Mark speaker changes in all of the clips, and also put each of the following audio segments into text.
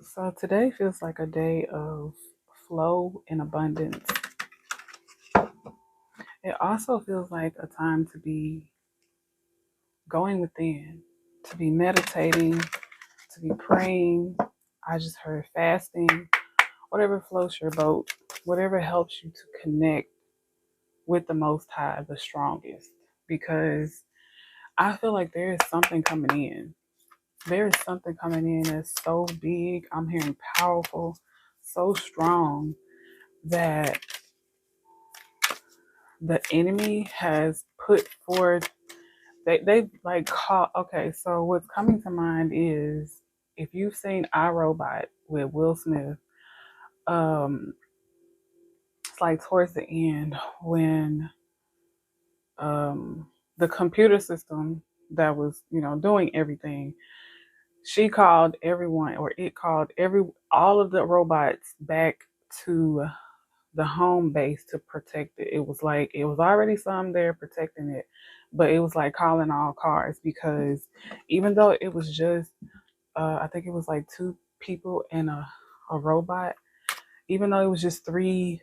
Speaker 1: So today feels like a day of flow and abundance. It also feels like a time to be going within, to be meditating, to be praying. I just heard fasting, whatever floats your boat, whatever helps you to connect with the Most High the strongest. Because I feel like there is something coming in. There is something coming in that's so big. I'm hearing powerful, so strong that the enemy has put forth. They like call. Okay, so what's coming to mind is if you've seen iRobot with Will Smith. um it's like towards the end when the computer system that was doing everything, she called everyone, or it called all of the robots back to the home base to protect it. It was like it was already some there protecting it, but it was like calling all cars, because even though it was just I think it was like two people and a robot, even though it was just three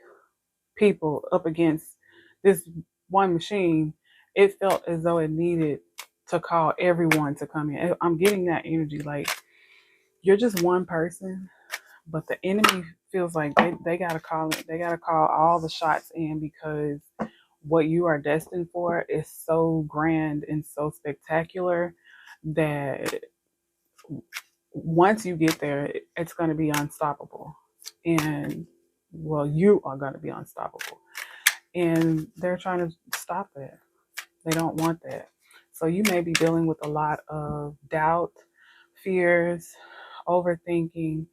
Speaker 1: people up against this one machine, it felt as though it needed to call everyone to come in. I'm getting that energy, like you're just one person, but the enemy feels like they gotta call it. They gotta call all the shots in, because what you are destined for is so grand and so spectacular that once you get there, it's going to be unstoppable. And well, you are going to be unstoppable. And they're trying to stop that. They don't want that. So you may be dealing with a lot of doubt, fears, overthinking,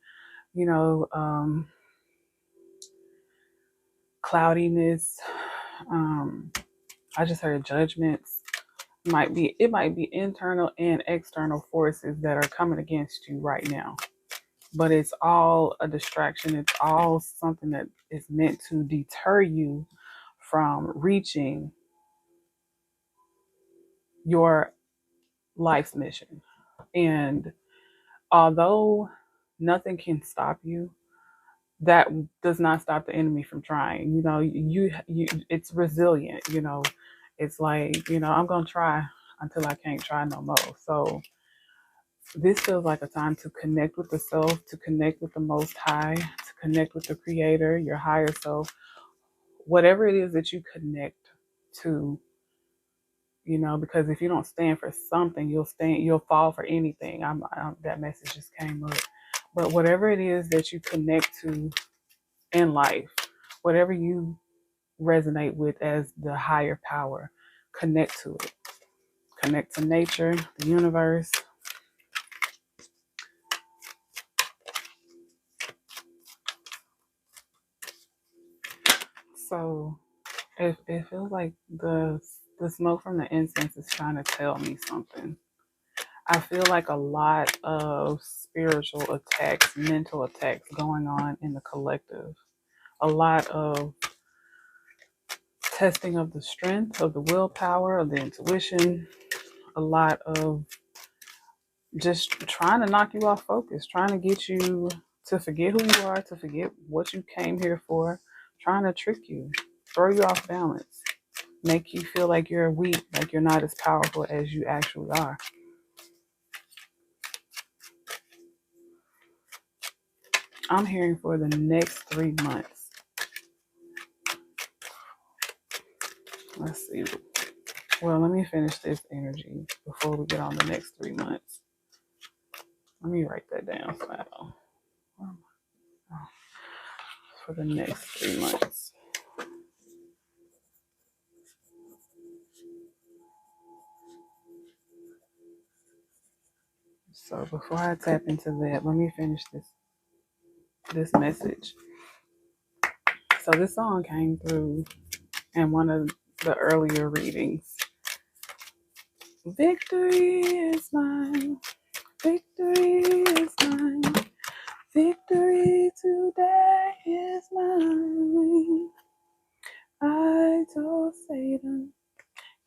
Speaker 1: you know, cloudiness. I just heard judgments. It might be internal and external forces that are coming against you right now. But it's all a distraction. It's all something that is meant to deter you from reaching your life's mission. And although nothing can stop you, that does not stop the enemy from trying. It's resilient. It's like, I'm gonna try until I can't try no more. So this feels like a time to connect with the self, to connect with the Most High, to connect with the Creator, your higher self, whatever it is that you connect to. Because if you don't stand for something, you'll fall for anything. That message just came up. But whatever it is that you connect to in life, whatever you resonate with as the higher power, connect to it. Connect to nature, the universe. So it feels like the smoke from the incense is trying to tell me something. I feel like a lot of spiritual attacks, mental attacks going on in the collective. A lot of testing of the strength, of the willpower, of the intuition. A lot of just trying to knock you off focus, trying to get you to forget who you are, to forget what you came here for, trying to trick you, throw you off balance, make you feel like you're weak, like you're not as powerful as you actually are. I'm hearing for the next 3 months. Let's see. Well, let me finish this energy before we get on the next 3 months. Let me write that down so I know. For the next 3 months. So before I tap into that, let me finish this message. So this song came through in one of the earlier readings. Victory is mine. Victory is mine. Victory today is mine. I told Satan,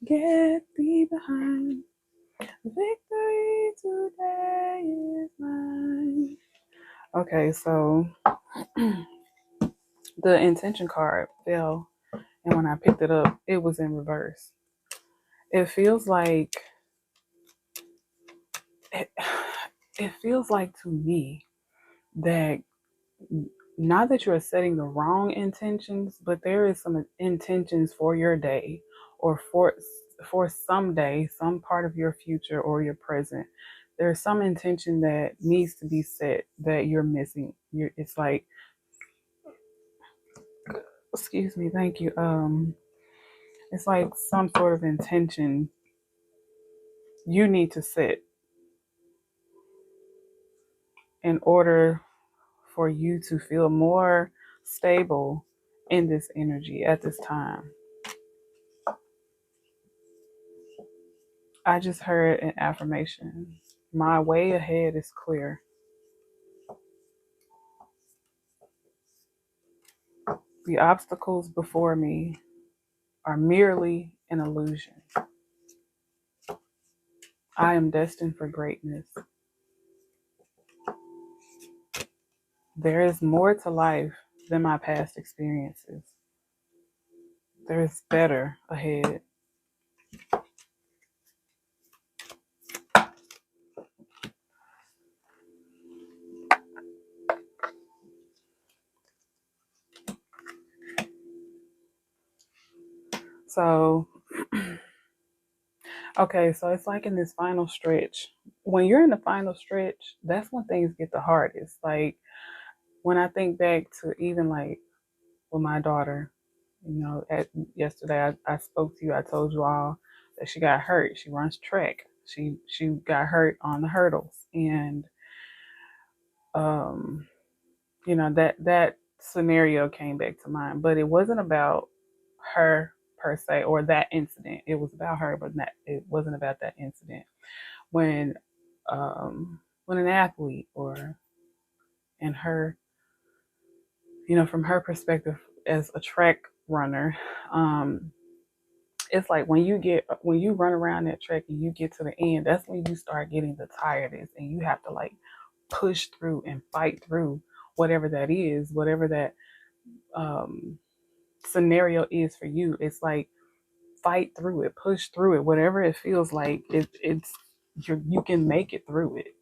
Speaker 1: get thee behind. Victory today is mine. Okay, so the intention card fell, and when I picked it up, it was in reverse. It feels like it, it feels like to me that not that you're setting the wrong intentions, but there is some intentions for your day or for some day, some part of your future or your present. There's some intention that needs to be set that you're missing. It's like, excuse me, thank you. It's like some sort of intention you need to set in order for you to feel more stable in this energy at this time. I just heard an affirmation. My way ahead is clear. The obstacles before me are merely an illusion. I am destined for greatness. There is more to life than my past experiences. There is better ahead. So, okay, so it's like in this final stretch. When you're in the final stretch, that's when things get the hardest. Like when I think back to even like with my daughter, yesterday I spoke to you. I told you all that she got hurt. She runs track. She got hurt on the hurdles, and um, that scenario came back to mind. But it wasn't about her per se or that incident. It was about her, but it wasn't about that incident. When when an athlete or in her, from her perspective as a track runner, it's like when you run around that track and you get to the end, that's when you start getting the tiredness and you have to like push through and fight through whatever that is, whatever that um, scenario is for you. It's like fight through it, push through it, whatever it feels like. You can make it through it.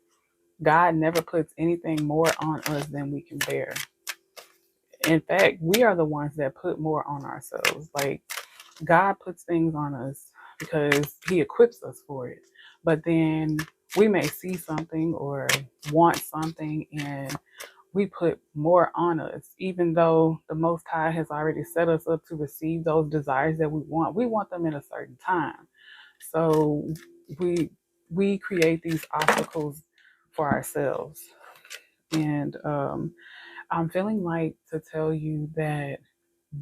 Speaker 1: God never puts anything more on us than we can bear. In fact, we are the ones that put more on ourselves. Like God puts things on us because he equips us for it. But then we may see something or want something and we put more on us, even though the Most High has already set us up to receive those desires that we want. We want them in a certain time. So we create these obstacles for ourselves. And I'm feeling like to tell you that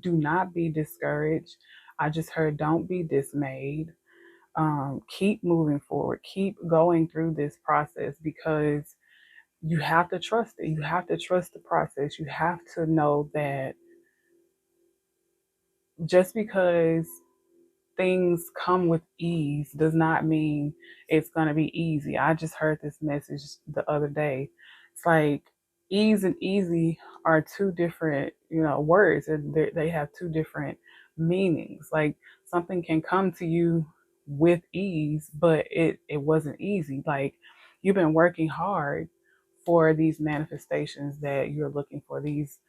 Speaker 1: do not be discouraged. I just heard don't be dismayed. Keep moving forward. Keep going through this process because you have to trust it. You have to trust the process. You have to know that just because things come with ease does not mean it's going to be easy. I just heard this message the other day. It's like ease and easy are two different, words, and they have two different meanings. Like something can come to you with ease, but it wasn't easy. Like you've been working hard for these manifestations that you're looking for, these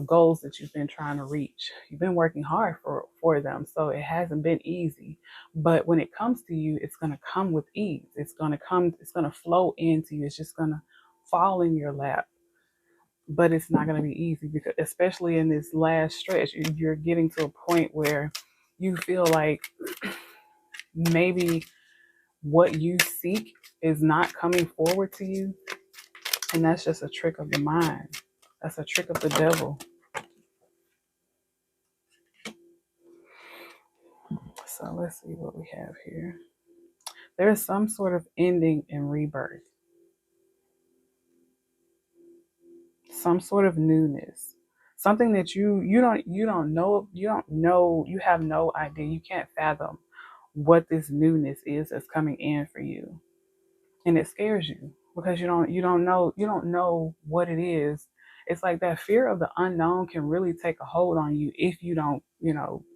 Speaker 1: goals that you've been trying to reach. You've been working hard for them. So it hasn't been easy. But when it comes to you, it's going to come with ease. It's going to flow into you. It's just going to fall in your lap. But it's not going to be easy because, especially in this last stretch, you're getting to a point where you feel like maybe what you seek is not coming forward to you. And that's just a trick of the mind. That's a trick of the devil. So let's see what we have here. There is some sort of ending and rebirth. Some sort of newness. Something that you don't know, you have no idea. You can't fathom what this newness is that's coming in for you. and it scares you because you don't know what it is. It's like that fear of the unknown can really take a hold on you if you don't,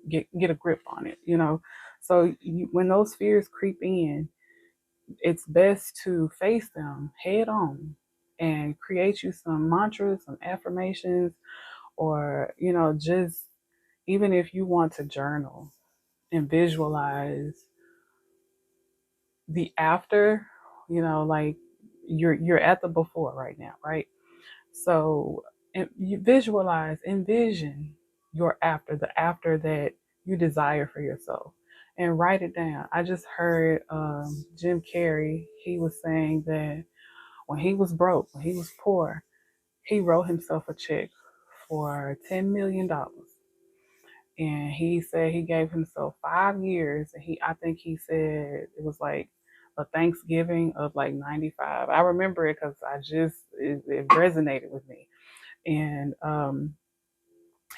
Speaker 1: get a grip on it. So when those fears creep in, it's best to face them head on and create you some mantras, some affirmations, or just even if you want to journal and visualize the after, like you're at the before right now, right? So you envision your after, the after that you desire for yourself, and write it down. I just heard Jim Carrey. He was saying that when he was broke, when he was poor, he wrote himself a check for $10 million. And he said he gave himself 5 years, and I think he said it was like a Thanksgiving of like 95. I remember it because it resonated with me. And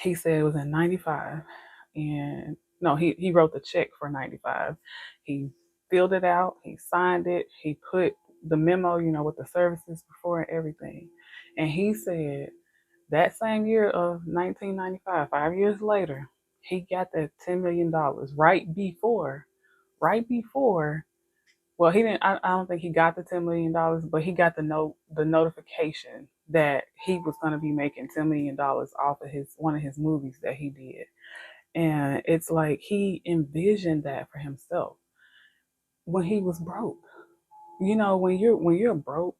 Speaker 1: he said it was in 95, and no, he wrote the check for 95. He filled it out, he signed it, he put the memo, with the services before and everything. And he said that same year of 1995, 5 years later, he got that $10 million right before. Well, he didn't. I don't think he got the $10 million, but he got the notification that he was going to be making $10 million off of one of his movies that he did. And it's like he envisioned that for himself when he was broke. When you're broke,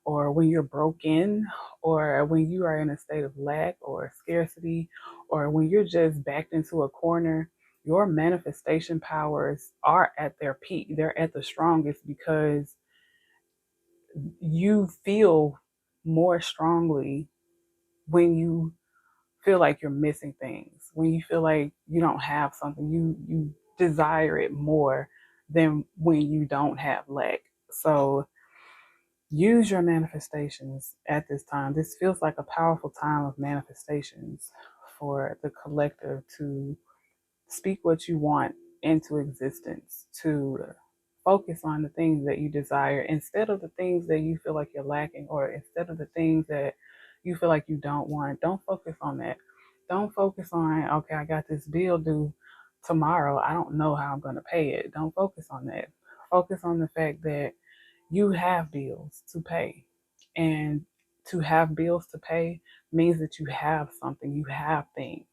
Speaker 1: or when you're broken, or when you are in a state of lack or scarcity, or when you're just backed into a corner, your manifestation powers are at their peak. They're at the strongest because you feel more strongly when you feel like you're missing things, when you feel like you don't have something, you desire it more than when you don't have lack. So use your manifestations at this time. This feels like a powerful time of manifestations for the collective to speak what you want into existence, to focus on the things that you desire instead of the things that you feel like you're lacking, or instead of the things that you feel like you don't want. Don't focus on that. Don't focus on, okay, I got this bill due tomorrow. I don't know how I'm going to pay it. Don't focus on that. Focus on the fact that you have bills to pay. And to have bills to pay means that you have something, you have things.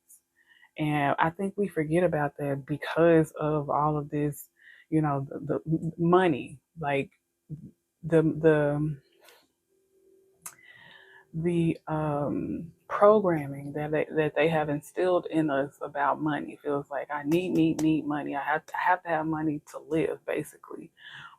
Speaker 1: And I think we forget about that because of all of this, the money, like the programming that they have instilled in us about money. It feels like I need money. I have to have money to live, basically.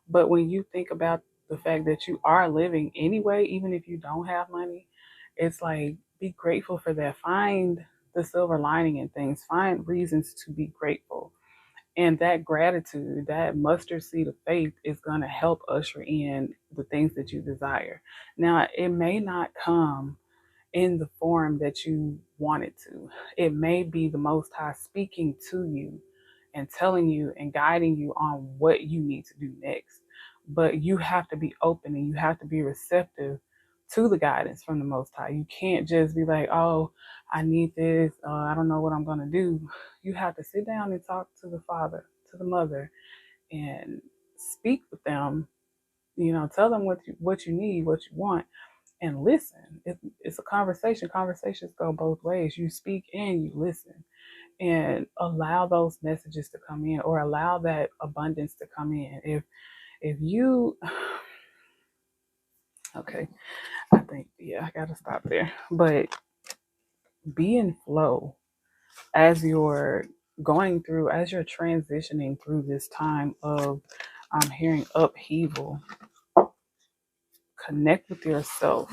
Speaker 1: But when you think about the fact that you are living anyway, even if you don't have money, it's like, be grateful for that. Find the silver lining in things. Find reasons to be grateful. And that gratitude, that mustard seed of faith, is going to help usher in the things that you desire. Now, it may not come in the form that you want it to. It may be the Most High speaking to you and telling you and guiding you on what you need to do next. But you have to be open and you have to be receptive to the guidance from the Most High. You can't just be like, oh, I need this. I don't know what I'm going to do. You have to sit down and talk to the father, to the mother, and speak with them. Tell them what you need, what you want, and listen. It's a conversation. Conversations go both ways. You speak and you listen, and allow those messages to come in, or allow that abundance to come in. If you okay, I think, yeah, I gotta stop there. But be in flow as you're as you're transitioning through this time of, I'm hearing, upheaval. Connect with yourself.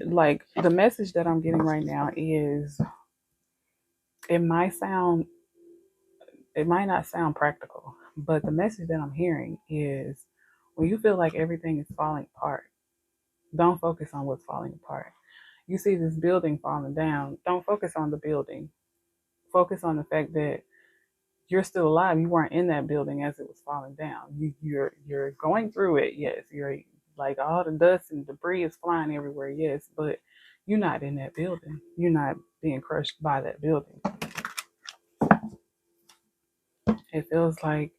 Speaker 1: Like, the message that I'm getting right now is, it might sound it might not sound practical, but the message that I'm hearing is, when you feel like everything is falling apart, don't focus on what's falling apart. You see this building falling down, don't focus on the building. Focus on the fact that you're still alive. You weren't in that building as it was falling down. You're going through it, yes. You're like all the dust and debris is flying everywhere, yes, but you're not in that building. You're not being crushed by that building. It feels like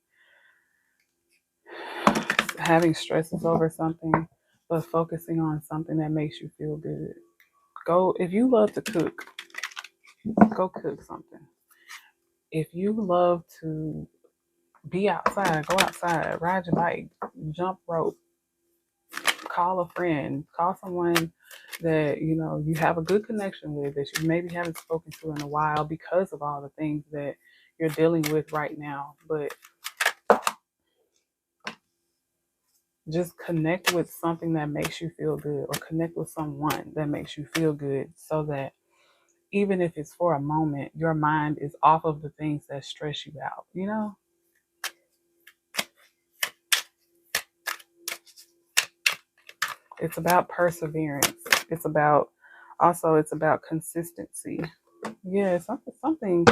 Speaker 1: having stresses over something, but focusing on something that makes you feel good. Go, if you love to cook, go cook something. If you love to be outside, go outside, ride your bike, jump rope, call a friend, call someone that you have a good connection with, that you maybe haven't spoken to in a while because of all the things that you're dealing with right now. But just connect with something that makes you feel good, or connect with someone that makes you feel good, so that even if it's for a moment, your mind is off of the things that stress you out. It's about perseverance. It's about consistency. Yeah, something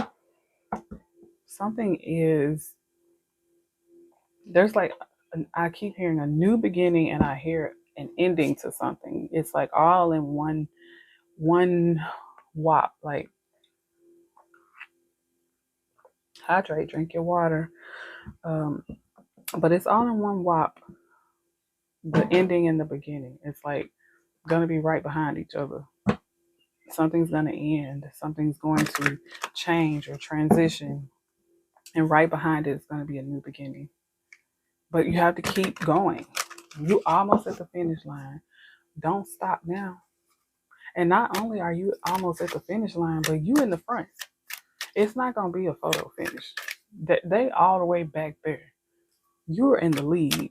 Speaker 1: is, there's like, I keep hearing a new beginning and I hear an ending to something. It's like all in one whop. Like, hydrate, drink your water. Um, but it's all in one whop. The ending and the beginning. It's like gonna be right behind each other. Something's gonna end. Something's going to change or transition, and right behind it is gonna be a new beginning. But you have to keep going. You almost at the finish line. Don't stop now. And not only are you almost at the finish line, but you in the front. It's not gonna be a photo finish. They all the way back there. You're in the lead.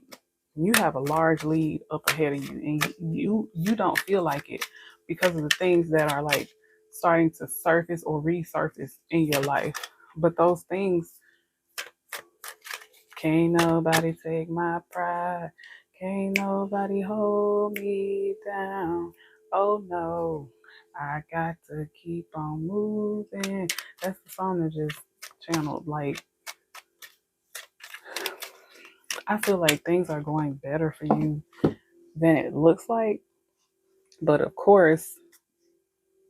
Speaker 1: You have a large lead up ahead of you, and you don't feel like it because of the things that are like starting to surface or resurface in your life. But those things, can't nobody take my pride. Can't nobody hold me down. Oh no, I got to keep on moving. That's the song that just channeled. Like, I feel like things are going better for you than it looks like. But of course,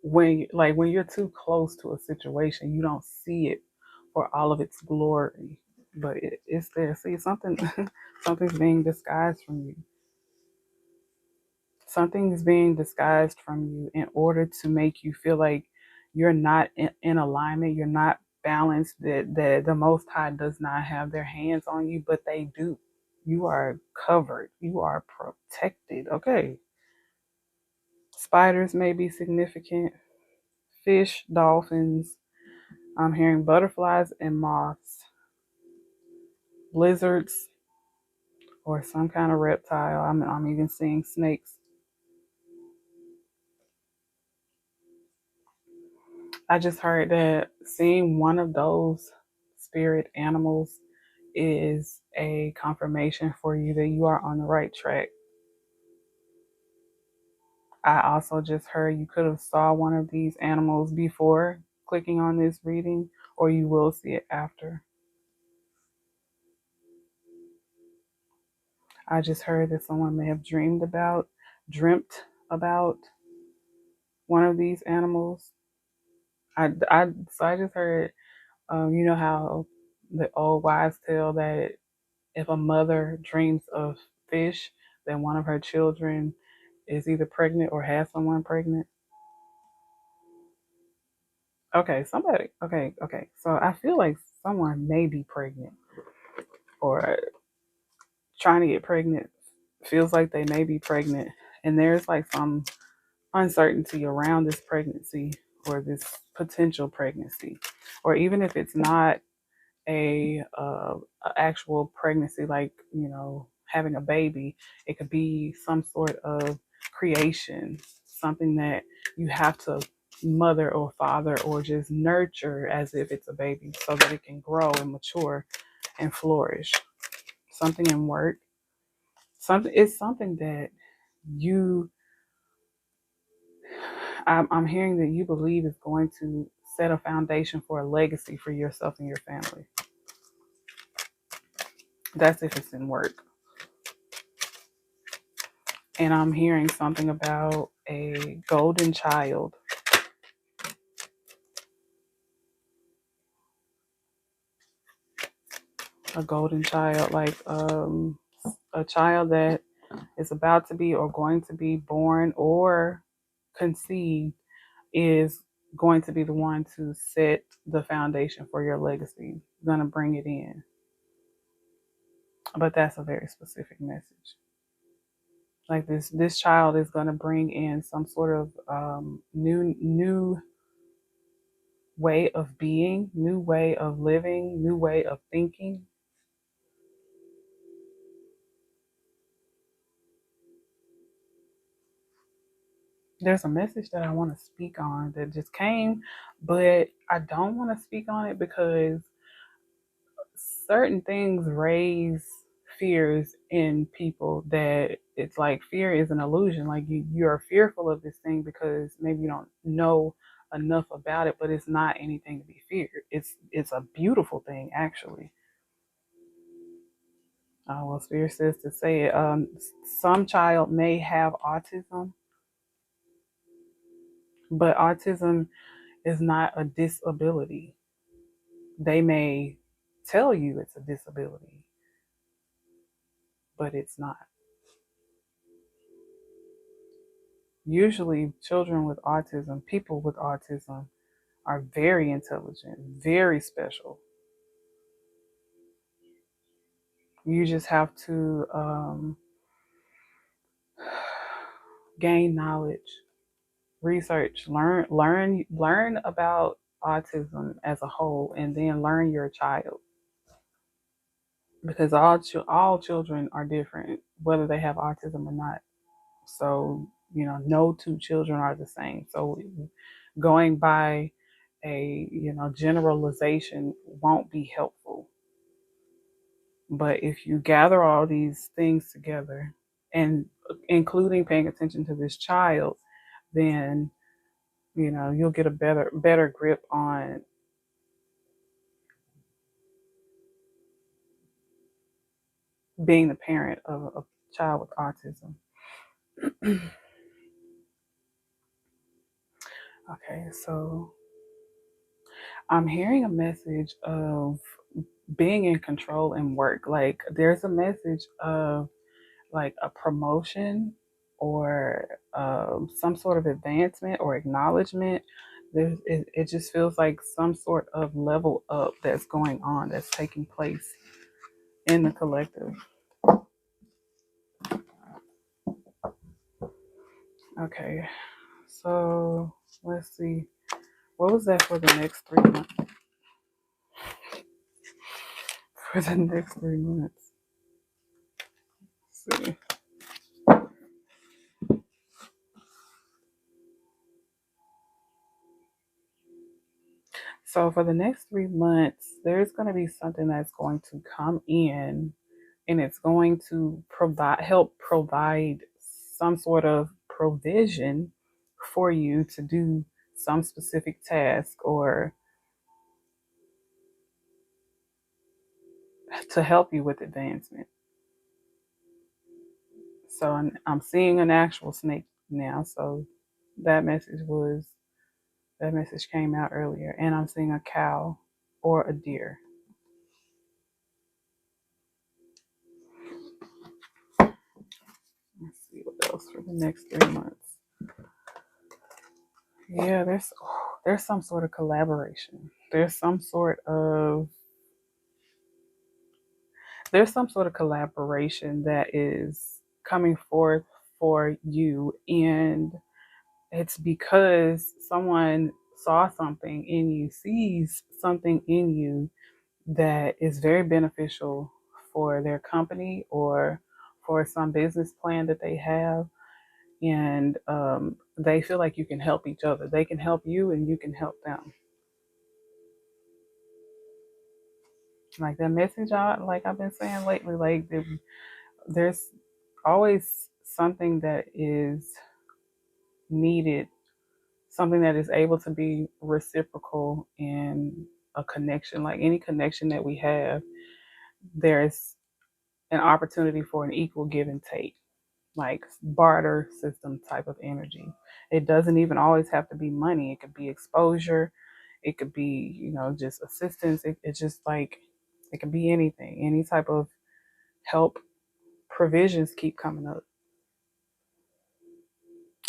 Speaker 1: when you're too close to a situation, you don't see it for all of its glory. But it's there. See, something's being disguised from you. Something's being disguised from you in order to make you feel like you're not in alignment, you're not balanced, that the Most High does not have their hands on you, but they do. You are covered, you are protected. Okay. Spiders may be significant, fish, dolphins. I'm hearing butterflies and moths, lizards, or some kind of reptile. I'm even seeing snakes. I just heard that seeing one of those spirit animals is a confirmation for you that you are on the right track. I also just heard you could have saw one of these animals before clicking on this reading, or you will see it after. I just heard that someone may have dreamt about one of these animals. So I just heard, you know how the old wives tell that if a mother dreams of fish, then one of her children is either pregnant or has someone pregnant. Okay, somebody. Okay. So I feel like someone may be pregnant or trying to get pregnant. Feels like they may be pregnant, and there's like some uncertainty around this pregnancy or this potential pregnancy, or even if it's not a actual pregnancy, like having a baby, it could be some sort of creation, something that you have to mother or father or just nurture as if it's a baby so that it can grow and mature and flourish. Something in work, something that you I'm hearing that you believe is going to set a foundation for a legacy for yourself and your family. That's if it's in work. And I'm hearing something about a golden child. A golden child, like a child that is about to be or going to be born or conceived is going to be the one to set the foundation for your legacy, gonna bring it in. But that's a very specific message. Like this child is gonna bring in some sort of new way of being, new way of living, new way of thinking. There's a message that I want to speak on that just came, but I don't want to speak on it because certain things raise fears in people that it's like fear is an illusion. Like you're fearful of this thing because maybe you don't know enough about it, but it's not anything to be feared. It's a beautiful thing actually. Well, Spirit says to say it. Some child may have autism, but autism is not a disability. They may tell you it's a disability, but it's not. Usually, children with autism, people with autism, are very intelligent, very special. You just have to gain knowledge, research, learn about autism as a whole, and then learn your child, because all children are different, whether they have autism or not. So no two children are the same. So going by a generalization won't be helpful. But if you gather all these things together, and including paying attention to this child, then you'll get a better grip on being the parent of a child with autism. Okay, so I'm hearing a message of being in control in work. Like there's a message of like a promotion or some sort of advancement or acknowledgement. It just feels like some sort of level up that's going on, that's taking place in the collective. Okay, so let's see. What was that for the next 3 months? For the next 3 months. Let's see. So for the next 3 months, there's going to be something that's going to come in, and it's going to help provide some sort of provision for you to do some specific task or to help you with advancement. So I'm seeing an actual snake now. So that that message came out earlier, and I'm seeing a cow or a deer. Let's see what else for the next 3 months. Yeah, there's some sort of collaboration. There's some sort of collaboration that is coming forth for you, and it's because someone saw something in you, sees something in you that is very beneficial for their company or for some business plan that they have. And they feel like you can help each other. They can help you and you can help them. Like that message out, like I've been saying lately, like there's always something that is needed, something that is able to be reciprocal in a connection. Like any connection that we have, there's an opportunity for an equal give and take, like barter system type of energy. It doesn't even always have to be money. It could be exposure. It could be, just assistance. It's just like, it could be anything, any type of help. Provisions keep coming up.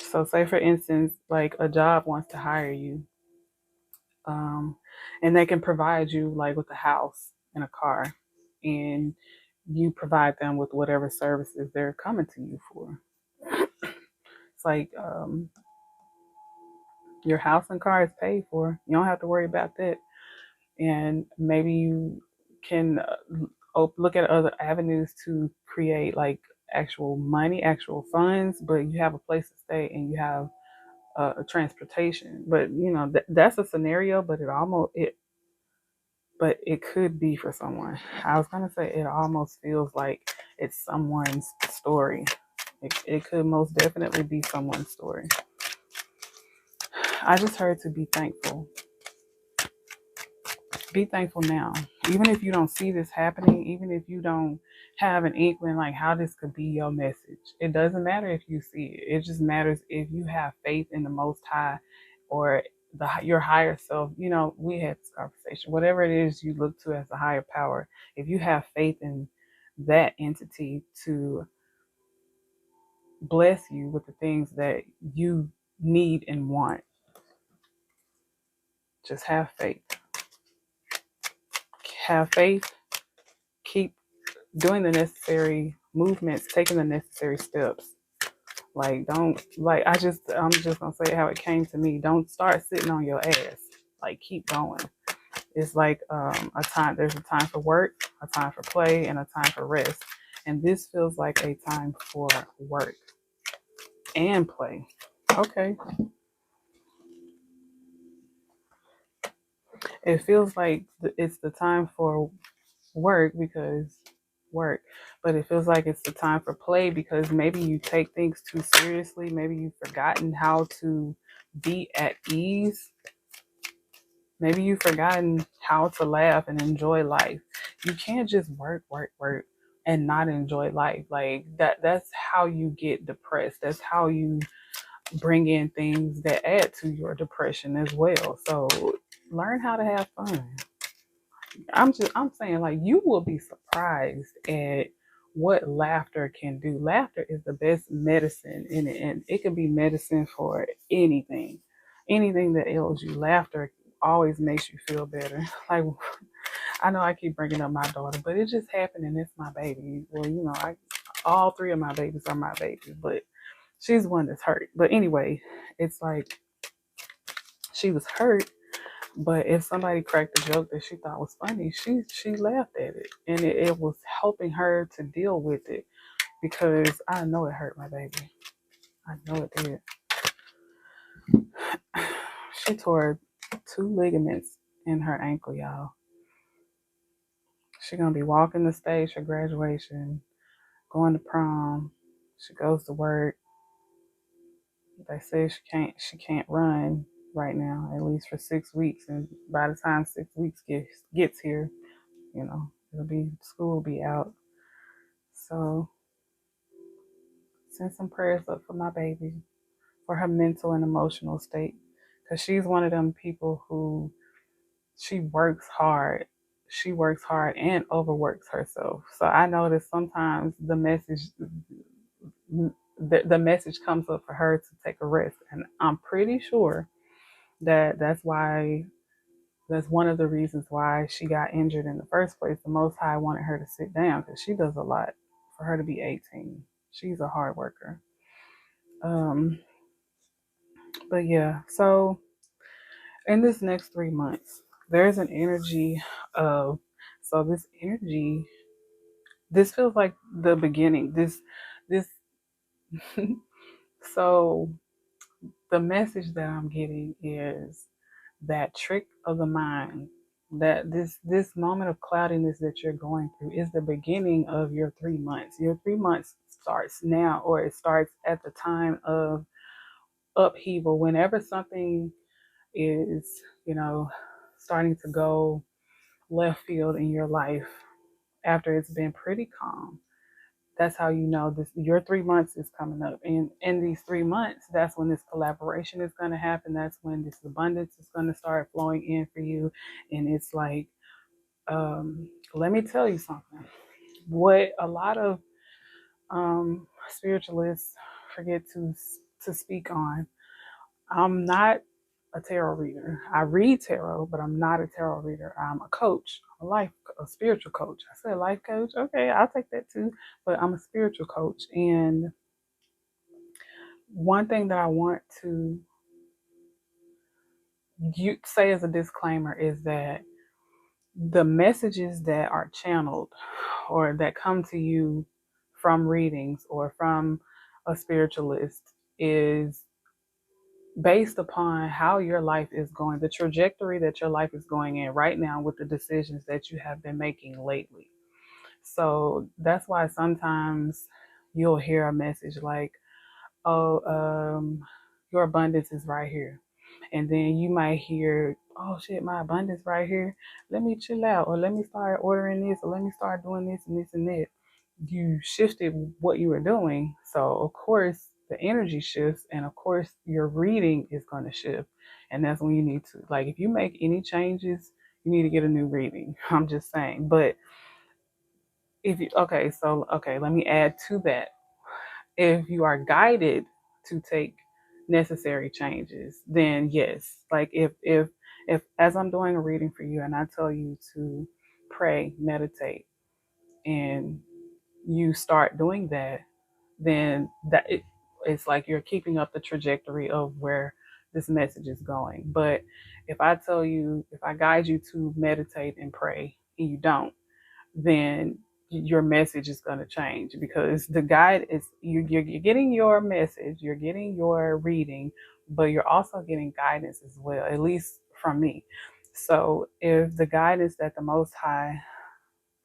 Speaker 1: So say for instance, like a job wants to hire you, um, and they can provide you like with a house and a car, and you provide them with whatever services they're coming to you for. It's like, your house and car is paid for. You don't have to worry about that. And maybe you can look at other avenues to create like actual money, actual funds, but you have a place to stay and you have a transportation. But that's a scenario, but it could be for someone. I was gonna say it almost feels like it's someone's story. It could most definitely be someone's story. I just heard to be thankful. Be thankful now. Even if you don't see this happening, even if you don't have an inkling like how this could be your message, it doesn't matter if you see it. It just matters if you have faith in the Most High or your higher self. We had this conversation. Whatever it is you look to as a higher power, if you have faith in that entity to bless you with the things that you need and want, just have faith. Have faith. Keep doing the necessary movements, taking the necessary steps. Like, don't, like, I'm just gonna say how it came to me. Don't start sitting on your ass. Like, keep going. It's like there's a time for work, a time for play, and a time for rest. And this feels like a time for work and play. Okay. It feels like it's the time for work because work, but it feels like it's the time for play because maybe you take things too seriously. Maybe you've forgotten how to be at ease. Maybe you've forgotten how to laugh and enjoy life. You can't just work, work, work and not enjoy life. Like that's how you get depressed. That's how you bring in things that add to your depression as well. So learn how to have fun. I'm saying, like, you will be surprised at what laughter can do. Laughter is the best medicine in it, and it can be medicine for anything. Anything that ails you, laughter always makes you feel better. Like, I know I keep bringing up my daughter, but it just happened and it's my baby. Well, all three of my babies are my babies, but she's one that's hurt. But anyway, it's like she was hurt, but if somebody cracked a joke that she thought was funny, she laughed at it, and it was helping her to deal with it because I know it hurt my baby. I know it did. She tore 2 ligaments in her ankle, y'all. She's gonna be walking the stage for graduation, going to prom. She goes to work. They say she can't run right now, at least for 6 weeks, and by the time 6 weeks gets here, school will be out. So send some prayers up for my baby, for her mental and emotional state, because she's one of them people who she works hard. She works hard and overworks herself. So I notice sometimes the message comes up for her to take a rest, and I'm pretty sure that that's one of the reasons why she got injured in the first place. The Most High wanted her to sit down because she does a lot for her to be 18. She's a hard worker. But yeah, so in this next 3 months, there's an energy of, so this feels like the beginning. This, so the message that I'm getting is that trick of the mind, that this moment of cloudiness that you're going through is the beginning of your 3 months. Your 3 months starts now, or it starts at the time of upheaval. Whenever something is, starting to go left field in your life after it's been pretty calm. That's how you know this. Your 3 months is coming up, and in these 3 months, that's when this collaboration is going to happen. That's when this abundance is going to start flowing in for you, and it's like, let me tell you something. What a lot of spiritualists forget to speak on. I'm not a tarot reader. I read tarot, but I'm not a tarot reader. I'm a coach, a spiritual coach. I said life coach. Okay, I'll take that too. But I'm a spiritual coach, and one thing that I want to say as a disclaimer is that the messages that are channeled or that come to you from readings or from a spiritualist is based upon how your life is going, the trajectory that your life is going in right now with the decisions that you have been making lately. So that's why sometimes you'll hear a message like, oh, your abundance is right here. And then you might hear, oh shit, my abundance right here. Let me chill out, or let me start ordering this, or let me start doing this and this and that. You shifted what you were doing. So, of course, the energy shifts, and of course, your reading is going to shift. And that's when you need to, like, if you make any changes, you need to get a new reading. I'm just saying. But okay, let me add to that. If you are guided to take necessary changes, then yes. Like if as I'm doing a reading for you and I tell you to pray, meditate, and you start doing that, then it's like you're keeping up the trajectory of where this message is going. But if I guide you to meditate and pray and you don't, then your message is going to change, because the guide is you're getting your message, you're getting your reading, but you're also getting guidance as well, at least from me. So if the guidance that the Most High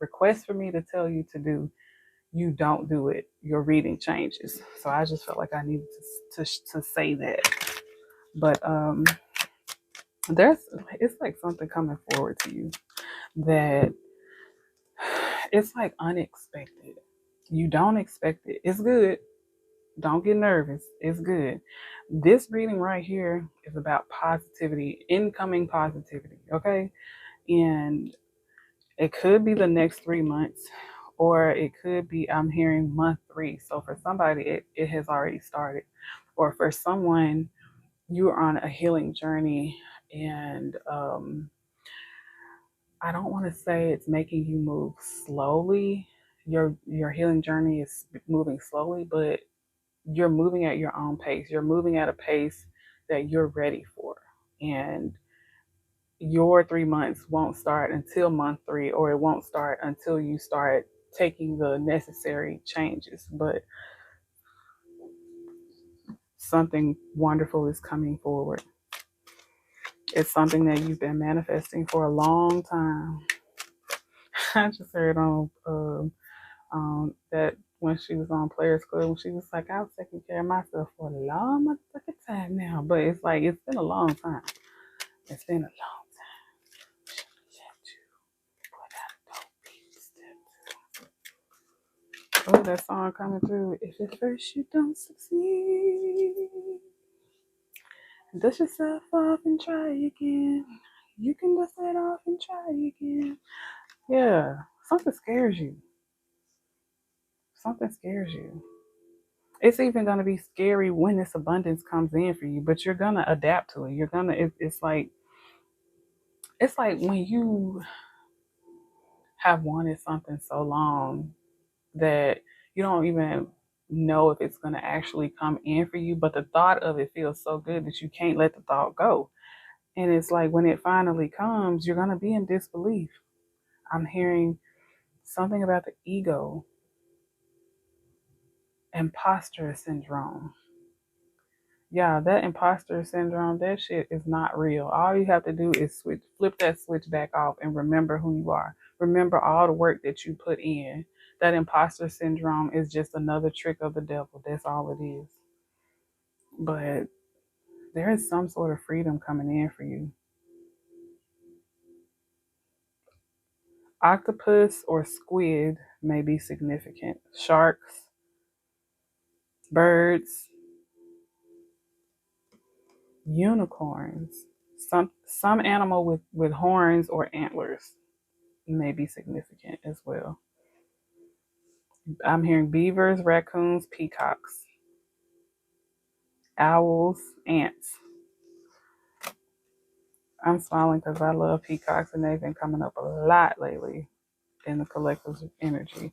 Speaker 1: requests for me to tell you to do, you don't do it, your reading changes. So I just felt like I needed to say that. But there's it's like something coming forward to you that it's like unexpected. You don't expect it. It's good. Don't get nervous. It's good. This reading right here is about positivity, incoming positivity. Okay. And it could be the next 3 months, or it could be, I'm hearing month 3. So for somebody, it has already started. Or for someone, you're on a healing journey, and I don't want to say it's making you move slowly. Your healing journey is moving slowly, but you're moving at your own pace. You're moving at a pace that you're ready for. And your 3 months won't start until month 3, or it won't start until you start taking the necessary changes. But something wonderful is coming forward. It's something that you've been manifesting for a long time. I just heard that when she was on Players Club, when she was like, I was taking care of myself for a long motherfucking time now. But it's like, it's been a long time. It's been a long time. Oh, that song coming through. If at first you don't succeed, dust yourself off and try again. You can dust it off and try again. Yeah, something scares you. Something scares you. It's even going to be scary when this abundance comes in for you, but you're going to adapt to it. It's like when you have wanted something so long that you don't even know if it's going to actually come in for you, but the thought of it feels so good that you can't let the thought go. And it's like when it finally comes, you're going to be in disbelief. I'm hearing something about the ego, imposter syndrome. Yeah, that imposter syndrome, that shit is not real. All you have to do is flip that switch back off and remember who you are. Remember all the work that you put in. That imposter syndrome is just another trick of the devil. That's all it is. But there is some sort of freedom coming in for you. Octopus or squid may be significant. Sharks, birds, unicorns, some animal with horns or antlers may be significant as well. I'm hearing beavers, raccoons, peacocks, owls, ants. I'm smiling because I love peacocks and they've been coming up a lot lately in the collective energy.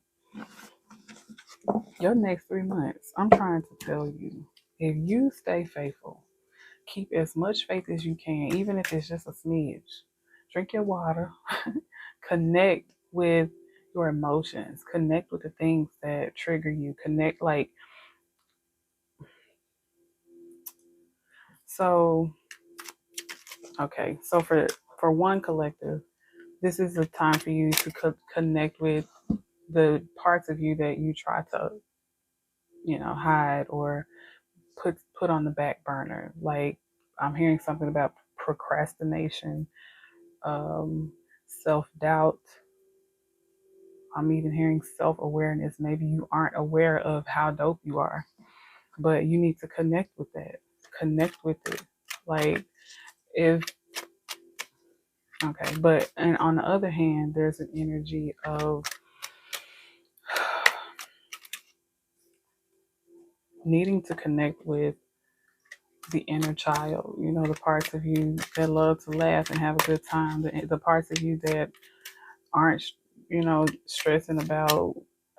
Speaker 1: Your next 3 months, I'm trying to tell you, if you stay faithful, keep as much faith as you can, even if it's just a smidge. Drink your water, connect with your emotions, connect with the things that trigger you, connect so okay, so for one collective, this is a time for you to connect with the parts of you that you try to, hide or put on the back burner. Like, I'm hearing something about procrastination, self-doubt. I'm even hearing self-awareness. Maybe you aren't aware of how dope you are, but you need to connect with that. Connect with it. Like, if okay, but and on the other hand, there's an energy of needing to connect with the inner child, the parts of you that love to laugh and have a good time, the parts of you that aren't, stressing about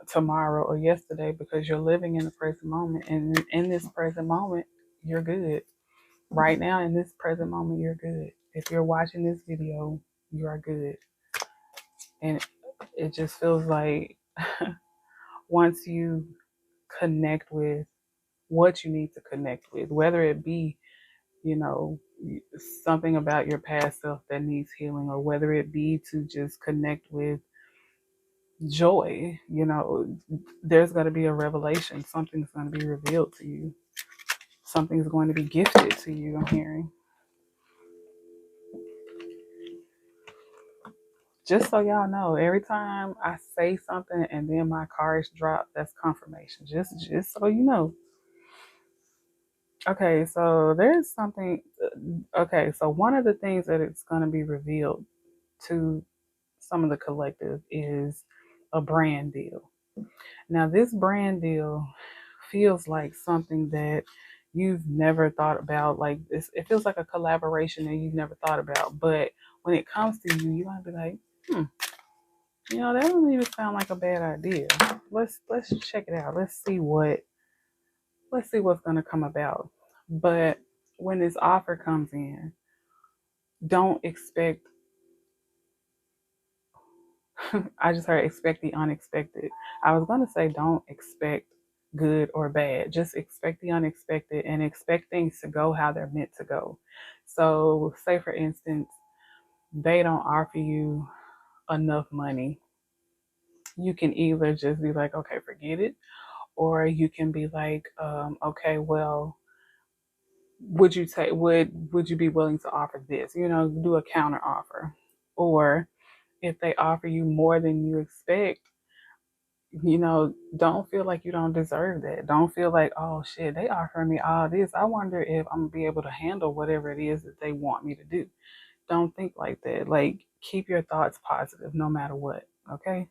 Speaker 1: tomorrow or yesterday, because you're living in the present moment. And in this present moment, you're good. Right now, in this present moment, you're good. If you're watching this video, you are good. And it just feels like once you connect with what you need to connect with, whether it be, you know, something about your past self that needs healing, or whether it be to just connect with joy, there's going to be a revelation. Something's going to be revealed to you. Something's going to be gifted to you, I'm hearing. Just so y'all know, every time I say something and then my cards drop, that's confirmation. Just so you know. Okay, so there's something. Okay, so one of the things that it's going to be revealed to some of the collective is a brand deal. Now, this brand deal feels like something that you've never thought about. Like this, it feels like a collaboration that you've never thought about. But when it comes to you, you're gonna be like, that doesn't even sound like a bad idea. Let's check it out. Let's see what's gonna come about. But when this offer comes in, don't expect. I just heard expect the unexpected. I was gonna say don't expect good or bad. Just expect the unexpected and expect things to go how they're meant to go. So, say for instance, they don't offer you enough money. You can either just be like, okay, forget it, or you can be like, okay, well, would you be willing to offer this? Do a counter offer. Or if they offer you more than you expect, don't feel like you don't deserve that. Don't feel like, oh shit, they offering me all this. I wonder if I'm gonna be able to handle whatever it is that they want me to do. Don't think like that. Like, keep your thoughts positive no matter what. Okay.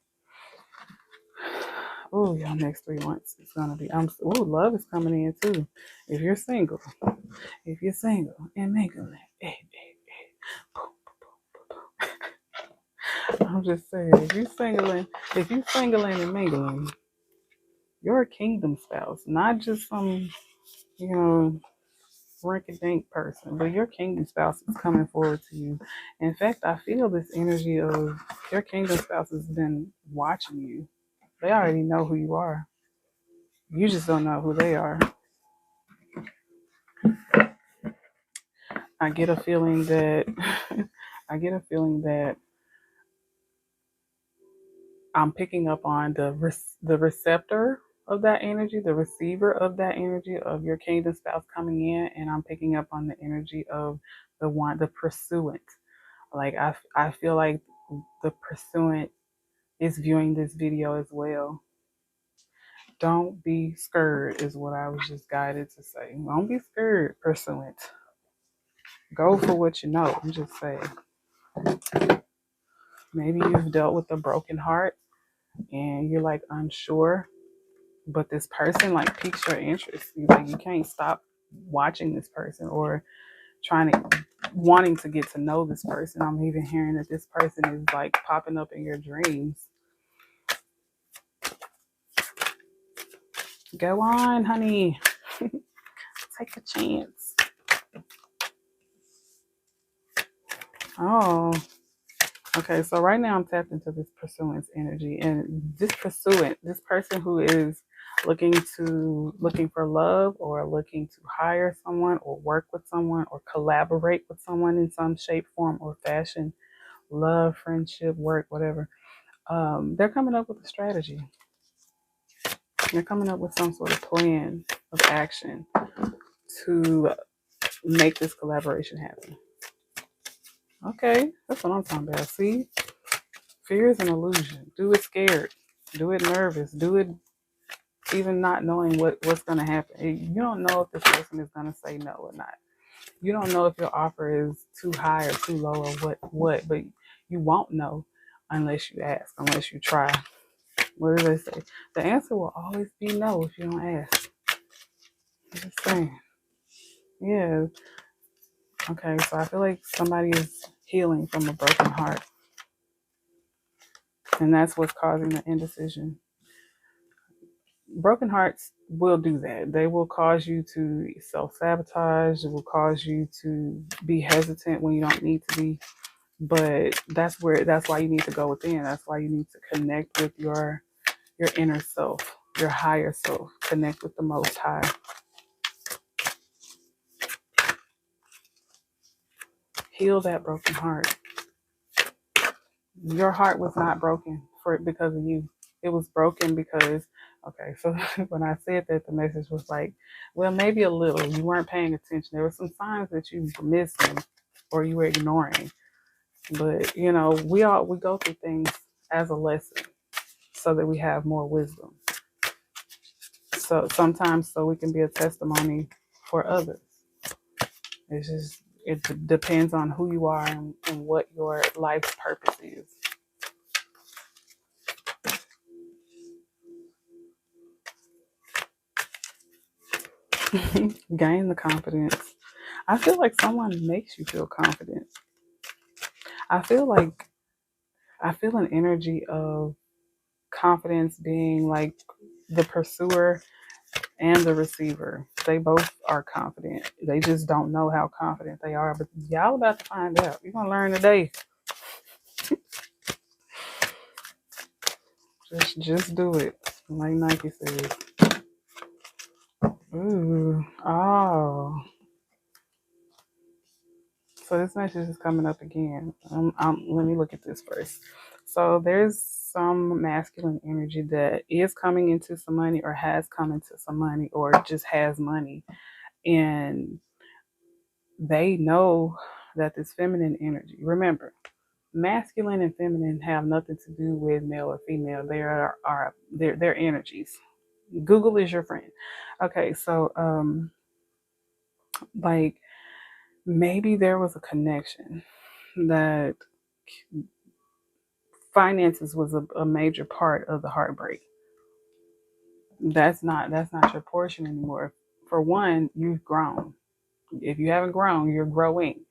Speaker 1: Oh, y'all, next 3 months it's gonna be. Love is coming in too. If you're single, and mingling, I'm just saying, if you singling and mingling, you're a kingdom spouse, not just some, you know, rinky-dink person, but your kingdom spouse is coming forward to you. In fact, I feel this energy of your kingdom spouse has been watching you. They already know who you are. You just don't know who they are. I get a feeling that I get a feeling that I'm picking up on the receptor of that energy, the receiver of that energy of your kingdom spouse coming in, and I'm picking up on the energy of the pursuant. Like I feel like the pursuant is viewing this video as well. Don't be scared is what I was just guided to say. Don't be scared, pursuant. Go for what you know. I'm just saying. Maybe you've dealt with a broken heart and you're like unsure, but this person like piques your interest. You can't stop watching this person or wanting to get to know this person. I'm even hearing that this person is like popping up in your dreams. Go on, honey. Take a chance. Oh, okay. So right now I'm tapped into this pursuance energy, and this pursuant, this person who is looking for love or looking to hire someone or work with someone or collaborate with someone in some shape, form, or fashion, love, friendship, work, whatever. They're coming up with a strategy. They're coming up with some sort of plan of action to make this collaboration happen. Okay, that's what I'm talking about. See, fear is an illusion. Do it scared. Do it nervous. Do it even not knowing what's going to happen. You don't know if this person is going to say no or not. You don't know if your offer is too high or too low or what, but you won't know unless you ask, unless you try. What do they say? The answer will always be no if you don't ask. I'm just saying. Yeah. Okay, so I feel like somebody is healing from a broken heart. And that's what's causing the indecision. Broken hearts will do that. They will cause you to self-sabotage. It will cause you to be hesitant when you don't need to be. But that's why you need to go within. That's why you need to connect with your inner self, your higher self. Connect with the Most High. Heal that broken heart. Your heart was not broken because of you. It was broken because, okay, so when I said that, the message was like, well, maybe a little. You weren't paying attention. There were some signs that you were missing or you were ignoring. But, we go through things as a lesson so that we have more wisdom. So sometimes so we can be a testimony for others. It depends on who you are and what your life's purpose is. Gain the confidence. I feel like someone makes you feel confident. I feel an energy of confidence being like the pursuer and the receiver. They both are confident. They just don't know how confident they are. But y'all about to find out. You're gonna learn today. Just do it. Like Nike says. Ooh. Oh. So this message is coming up again. Let me look at this first. So there's some masculine energy that is coming into some money or has come into some money or just has money. And they know that this feminine energy, remember, masculine and feminine have nothing to do with male or female. They're energies. Google is your friend. Okay, so like maybe there was a connection that finances was a major part of the heartbreak. That's not your portion anymore. For one, you've grown. If you haven't grown, you're growing,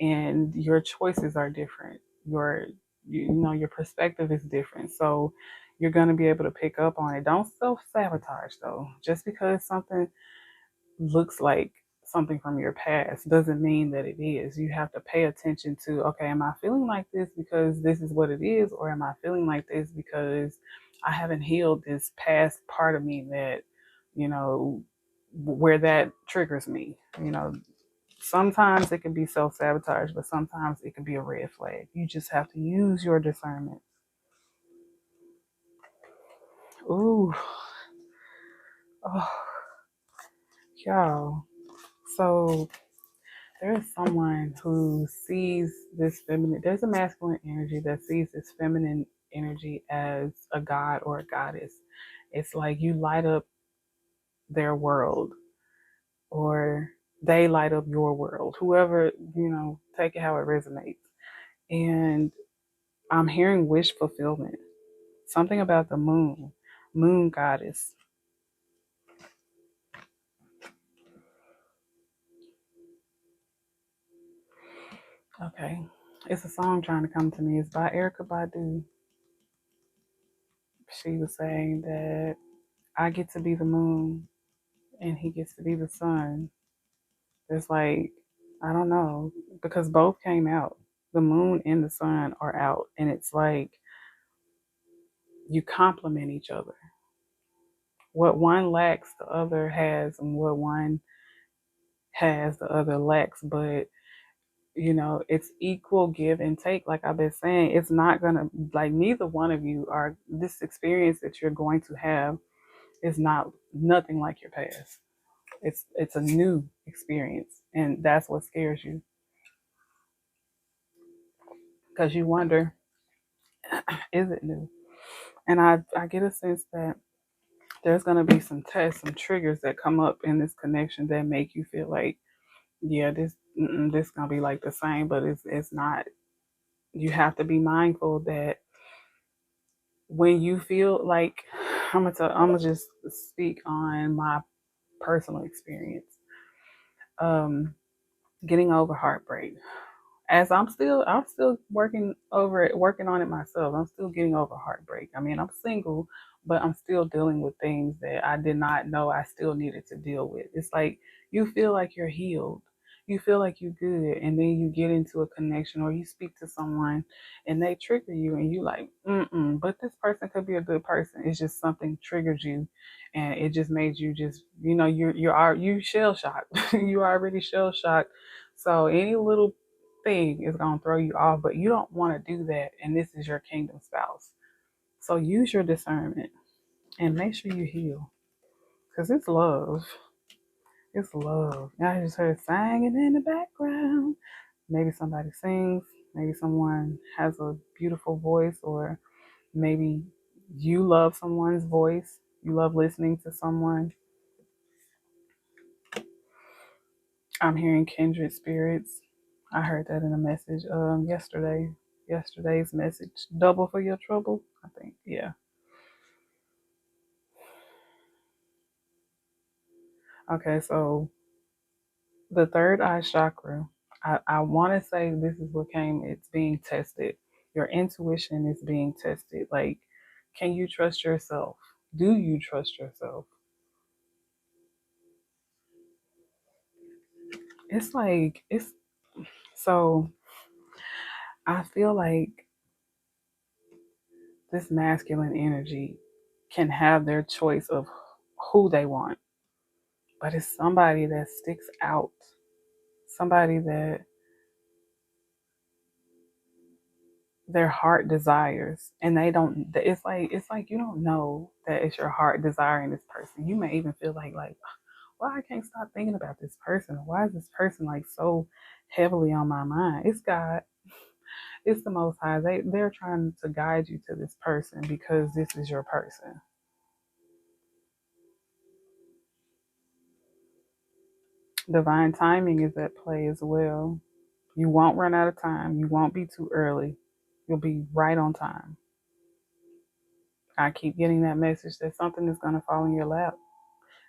Speaker 1: and your choices are different. Your perspective is different. So you're going to be able to pick up on it. Don't self-sabotage though. Just because something looks like something from your past doesn't mean that it is. You have to pay attention to, okay, am I feeling like this because this is what it is, or am I feeling like this because I haven't healed this past part of me that, where that triggers me. Sometimes it can be self-sabotage, but sometimes it can be a red flag. You just have to use your discernment. Ooh. Oh, y'all. So there's someone who sees this feminine, there's a masculine energy that sees this feminine energy as a god or a goddess. It's like you light up their world, or they light up your world. Whoever, take it how it resonates. And I'm hearing wish fulfillment. Something about the moon goddess. Okay. It's a song trying to come to me. It's by Erykah Badu. She was saying that I get to be the moon and he gets to be the sun. It's like, I don't know, because both came out. The moon and the sun are out. And it's like you complement each other. What one lacks, the other has, and what one has, the other lacks. But it's equal give and take. Like I've been saying, it's not gonna, like, neither one of you are, this experience that you're going to have is not nothing like your past. It's a new experience, and that's what scares you, because you wonder, is it new? And I get a sense that there's gonna be some tests, some triggers that come up in this connection that make you feel like, yeah, this gonna be like the same, but it's not. You have to be mindful that when you feel like, I'm gonna just speak on my personal experience. Getting over heartbreak. As I'm still working over it, working on it myself. I'm still getting over heartbreak. I mean, I'm single, but I'm still dealing with things that I did not know I still needed to deal with. It's like you feel like you're healed. You feel like you're good, and then you get into a connection or you speak to someone and they trigger you, and you like, but this person could be a good person. It's just something triggered you, and it just made you just, you shell shocked. You already shell shocked. So any little thing is going to throw you off, but you don't want to do that. And this is your kingdom spouse. So use your discernment and make sure you heal, because it's love. It's love. I just heard singing in the background. Maybe somebody sings. Maybe someone has a beautiful voice, or maybe you love someone's voice. You love listening to someone. I'm hearing kindred spirits. I heard that in a message yesterday. Yesterday's message. Double for your trouble, I think. Yeah. Okay, so the third eye chakra, I want to say this is what came, it's being tested. Your intuition is being tested. Like, can you trust yourself? Do you trust yourself? It's like, so I feel like this masculine energy can have their choice of who they want, but it's somebody that sticks out, somebody that their heart desires, and they don't, it's like you don't know that it's your heart desiring this person. You may even feel like, well, I can't stop thinking about this person. Why is this person like so heavily on my mind? It's God. It's the Most High. They're trying to guide you to this person because this is your person. Divine timing is at play as well. You won't run out of time. You won't be too early. You'll be right on time. I keep getting that message that something is going to fall in your lap.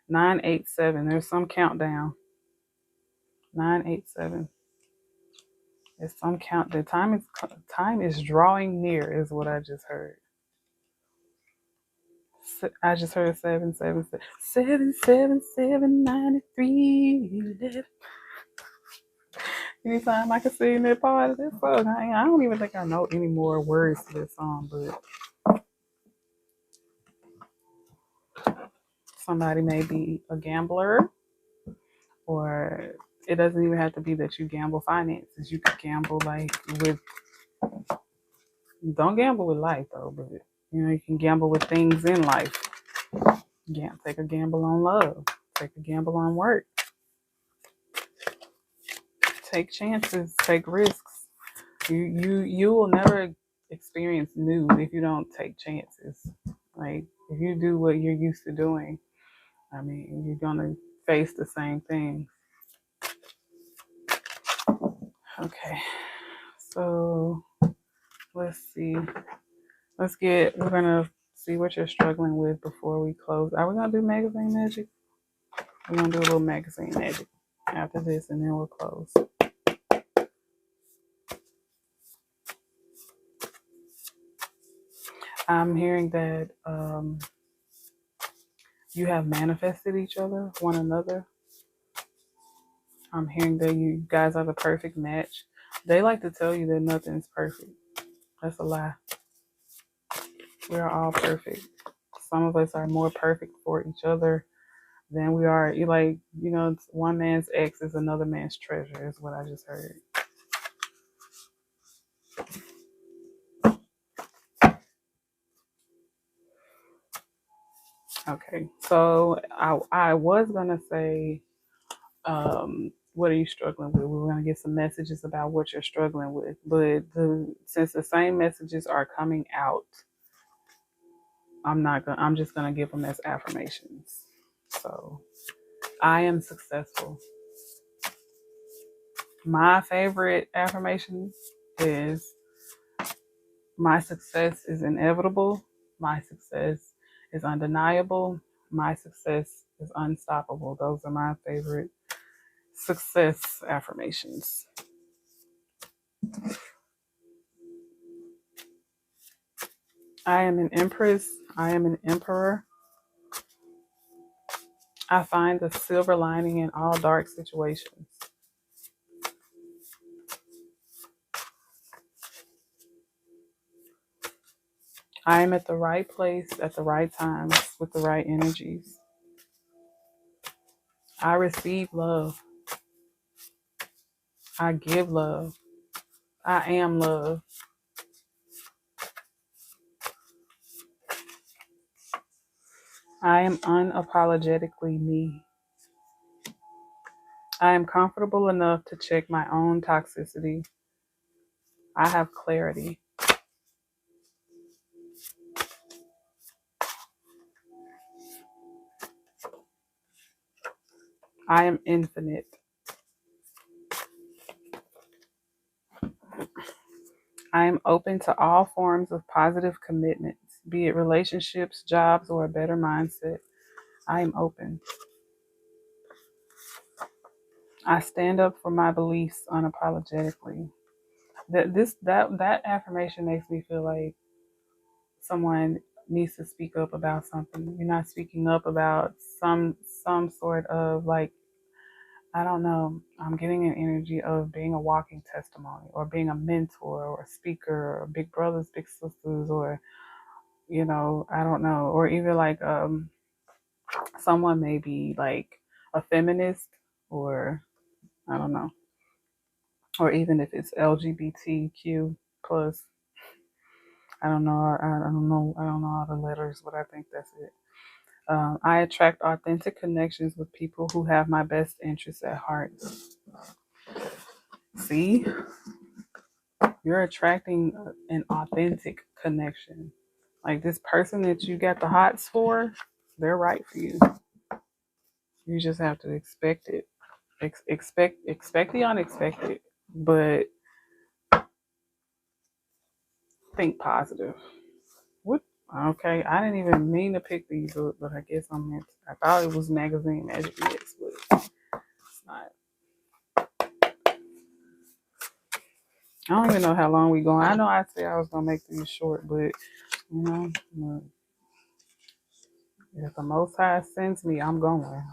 Speaker 1: 987. There's some countdown. 987. It's some count. The time is drawing near, is what I just heard. I just heard 777 777 93 11. Anytime I can sing that part of this song, I don't even think I know any more words to this song, but somebody may be a gambler, or it doesn't even have to be that you gamble finances. You could gamble like with, don't gamble with life though, but you can gamble with things in life. Yeah, take a gamble on love. Take a gamble on work. Take chances. Take risks. You will never experience new if you don't take chances. Like, if you do what you're used to doing, I mean, you're gonna face the same thing. Okay, so let's see. We're gonna see what you're struggling with before we close. Are we gonna do magazine magic? We're gonna do a little magazine magic after this, and then we'll close. I'm hearing that you have manifested one another. I'm hearing that you guys are the perfect match. They like to tell you that nothing's perfect. That's a lie. We're all perfect. Some of us are more perfect for each other than we are. One man's ex is another man's treasure, is what I just heard. Okay, so I was gonna say, what are you struggling with? We were gonna get some messages about what you're struggling with, but since the same messages are coming out, I'm just gonna give them as affirmations. So, I am successful. My favorite affirmation is, my success is inevitable. My success is undeniable. My success is unstoppable. Those are my favorite success affirmations. I am an empress. I am an emperor. I find the silver lining in all dark situations. I am at the right place at the right time with the right energies. I receive love. I give love. I am love. I am unapologetically me. I am comfortable enough to check my own toxicity. I have clarity. I am infinite. I am open to all forms of positive commitments, be it relationships, jobs, or a better mindset. I am open. I stand up for my beliefs unapologetically. That affirmation makes me feel like someone needs to speak up about something. You're not speaking up about some sort of, like, I don't know. I'm getting an energy of being a walking testimony, or being a mentor, or a speaker, or big brothers, big sisters, or I don't know, or even like someone may be like a feminist, or I don't know, or even if it's LGBTQ plus. I don't know. I don't know all the letters, but I think that's it. I attract authentic connections with people who have my best interests at heart. See, you're attracting an authentic connection. Like, this person that you got the hots for, they're right for you. You just have to expect it. Expect the unexpected, but think positive. What? Okay, I didn't even mean to pick these up, but I guess I meant. I thought it was magazine magic mix, but it's not. I don't even know how long we going. I know I said I was gonna make these short, but if the Most High sends me, I'm going.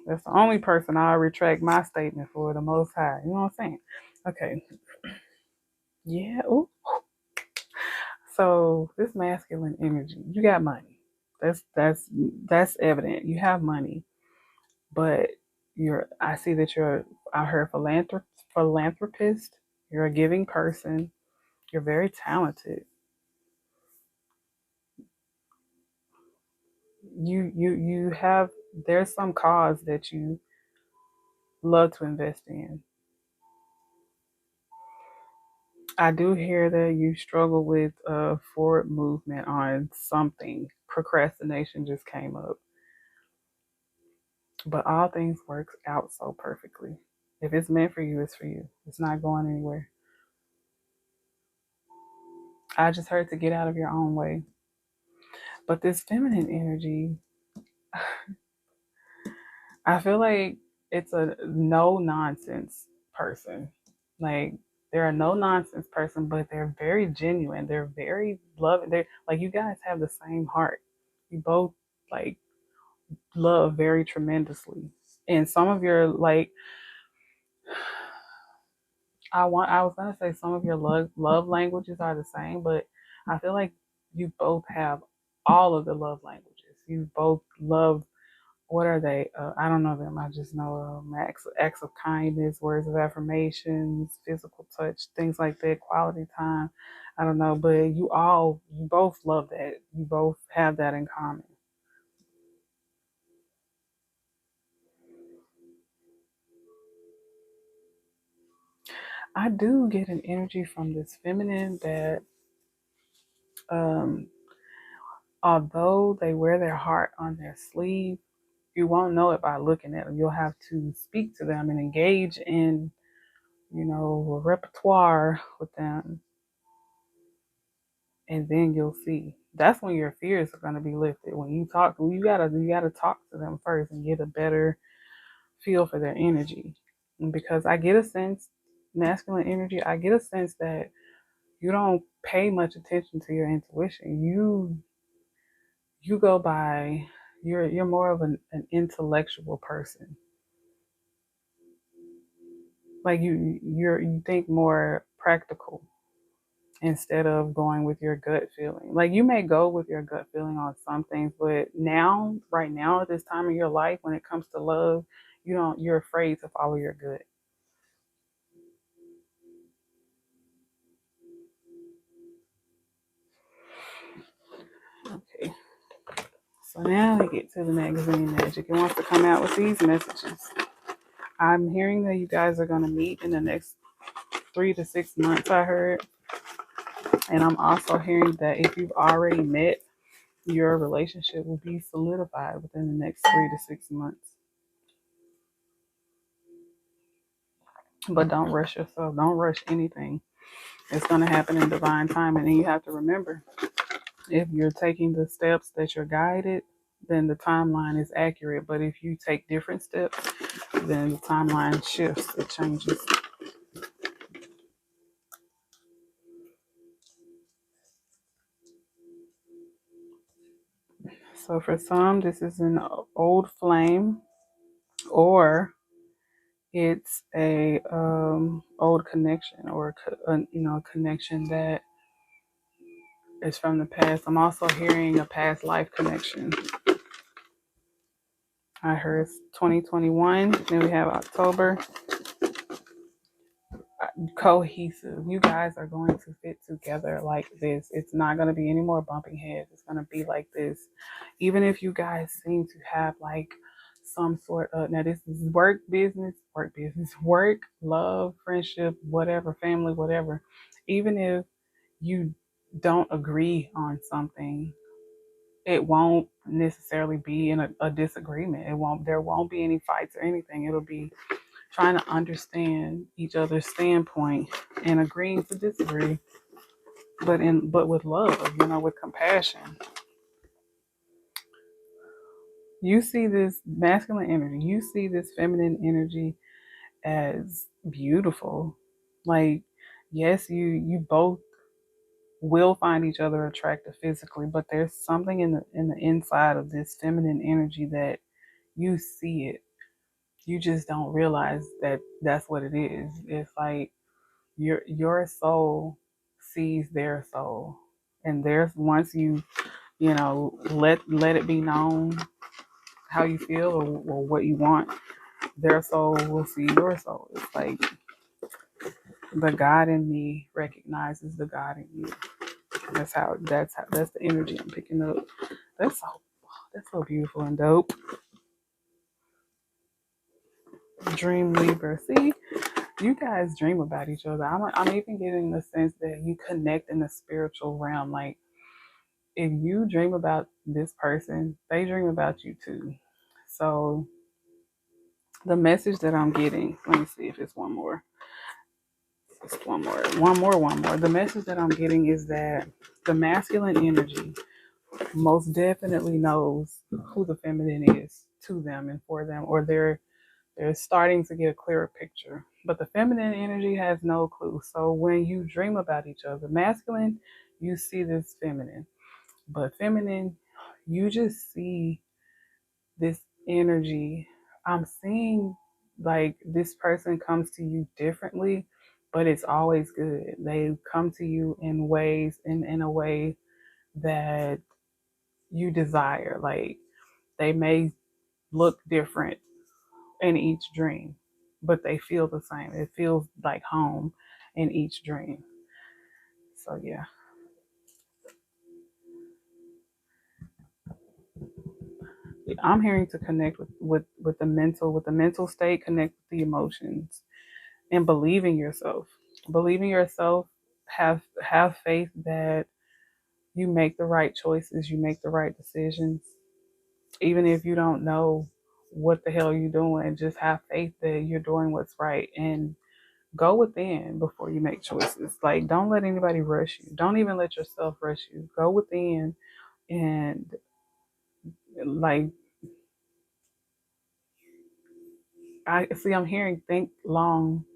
Speaker 1: That's the only person I retract my statement for, the Most High. You know what I'm saying? Okay. Yeah. Ooh. So this masculine energy, you got money. That's evident. You have money, but I see that I heard philanthropist. You're a giving person. You're very talented. You have, there's some cause that you love to invest in. I do hear that you struggle with forward movement on something. Procrastination just came up. But all things work out so perfectly. If it's meant for you, it's for you. It's not going anywhere. I just heard to get out of your own way. But this feminine energy, I feel like it's a no nonsense person. Like they're a no nonsense person, but they're very genuine. They're very loving. They're like you guys have the same heart. You both like love very tremendously. And some of your like I was gonna say some of your love languages are the same, but I feel like you both have all of the love languages. You both love what are they? I don't know them. I just know acts of kindness, words of affirmations, physical touch, things like that, quality time. I don't know, but you both love that. You both have that in common. I do get an energy from this feminine that, um, although they wear their heart on their sleeve, you won't know it by looking at them. You'll have to speak to them and engage in, a repertoire with them, and then you'll see. That's when your fears are going to be lifted. When you gotta talk to them first and get a better feel for their energy. And because I get a sense, masculine energy, I get a sense that you don't pay much attention to your intuition. You go by you're more of an intellectual person. Like you think more practical instead of going with your gut feeling. Like you may go with your gut feeling on some things, but right now, at this time of your life, when it comes to love, you're afraid to follow your gut. Okay. So now we get to the magazine magic. It wants to come out with these messages. I'm hearing that you guys are going to meet in the next 3 to 6 months, I heard. And I'm also hearing that if you've already met, your relationship will be solidified within the next 3 to 6 months. But don't rush yourself. Don't rush anything. It's going to happen in divine time. And then you have to remember, if you're taking the steps that you're guided, then the timeline is accurate. But if you take different steps, then the timeline shifts, it changes. So for some, this is an old flame, or it's a old connection, or a connection that is from the past. I'm also hearing a past life connection. I heard 2021. Then we have October. Cohesive. You guys are going to fit together like this. It's not going to be any more bumping heads. It's going to be like this. Even if you guys seem to have like some sort of, now this is work, love, friendship, whatever, family, whatever. Even if you don't agree on something, it won't necessarily be in a disagreement. There won't be any fights or anything. It'll be trying to understand each other's standpoint and agreeing to disagree, but with love, with compassion. You see this masculine energy, you see this feminine energy as beautiful. Like, yes, you both will find each other attractive physically, but there's something in the inside of this feminine energy that you see it. You just don't realize that that's what it is. It's like your soul sees their soul, and there's once let it be known how you feel, or what you want, their soul will see your soul. It's like the God in me recognizes the God in you. That's the energy I'm picking up. That's so beautiful and dope. Dream Weaver. See, you guys dream about each other. I'm even getting the sense that you connect in the spiritual realm. Like, if you dream about this person, they dream about you too. So the message that I'm getting, let me see if it's one more. It's one more. The message that I'm getting is that the masculine energy most definitely knows who the feminine is to them and for them, or they're starting to get a clearer picture. But the feminine energy has no clue. So when you dream about each other, masculine, you see this feminine. But feminine, you just see this energy. I'm seeing like this person comes to you differently, but it's always good. They come to you in ways, in a way that you desire. Like, they may look different in each dream, but they feel the same. It feels like home in each dream. So yeah. I'm hearing to connect with the mental state, connect with the emotions, and believe in yourself. Believe in yourself. Have faith that you make the right choices, you make the right decisions. Even if you don't know what the hell you're doing, just have faith that you're doing what's right, and go within before you make choices. Like, don't let anybody rush you. Don't even let yourself rush you. Go within and, like, I see, I'm hearing think long,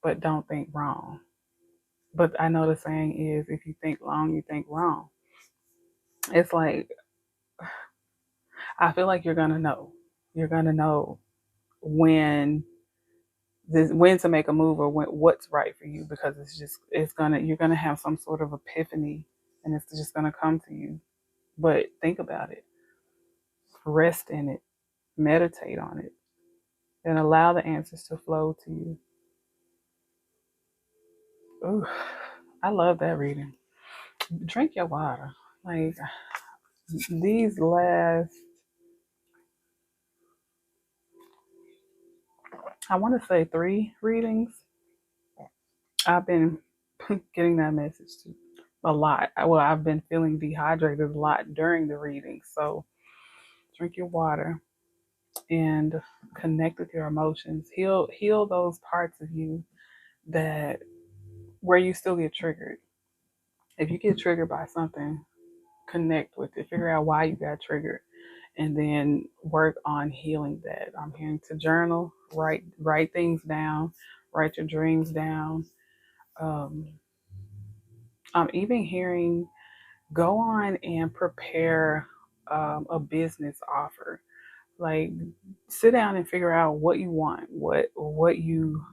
Speaker 1: but don't think wrong. But I know the saying is, if you think long, you think wrong. It's like, I feel like you're gonna know. You're gonna know when when to make a move, or what's right for you, because you're gonna have some sort of epiphany, and it's just gonna come to you. But think about it, rest in it, meditate on it, and allow the answers to flow to you. Ooh, I love that reading. Drink your water. Like, these last, I want to say 3 readings, I've been getting that message a lot. Well, I've been feeling dehydrated a lot during the reading. So drink your water and connect with your emotions. Heal those parts of you that where you still get triggered. If you get triggered by something, connect with it. Figure out why you got triggered, and then work on healing that. I'm hearing to journal, write things down, write your dreams down. Um, I'm even hearing go on and prepare a business offer. Like, sit down and figure out what you want, what you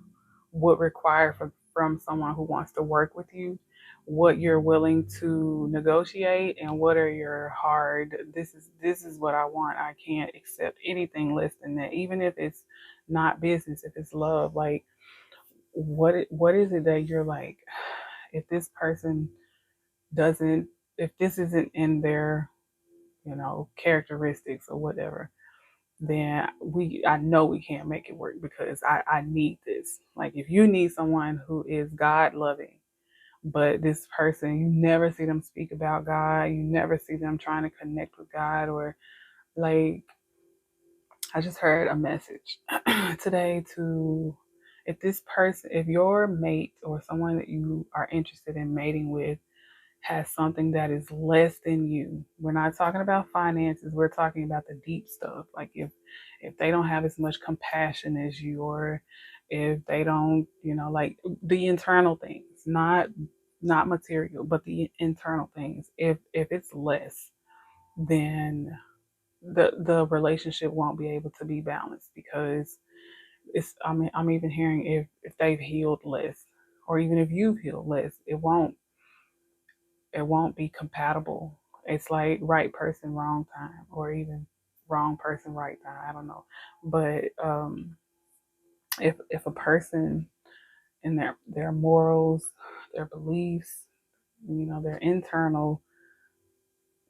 Speaker 1: would require from someone who wants to work with you, what you're willing to negotiate, and what are your hard, this is what I want. I can't accept anything less than that, even if it's not business, if it's love. Like, what is it that you're like, if this person doesn't, if this isn't in their, characteristics or whatever, then I know we can't make it work, because I need this. Like, if you need someone who is God loving, but this person, you never see them speak about God, you never see them trying to connect with God, or like, I just heard a message today to, if your mate or someone that you are interested in mating with has something that is less than you. We're not talking about finances. We're talking about the deep stuff. Like, if they don't have as much compassion as you, or if they don't, like the internal things, not material, but the internal things. If it's less, then the relationship won't be able to be balanced, because I'm even hearing, if they've healed less, or even if you've healed less, it won't be compatible. It's like right person, wrong time, or even wrong person, right time. I don't know. But if a person in their morals, their beliefs, their internal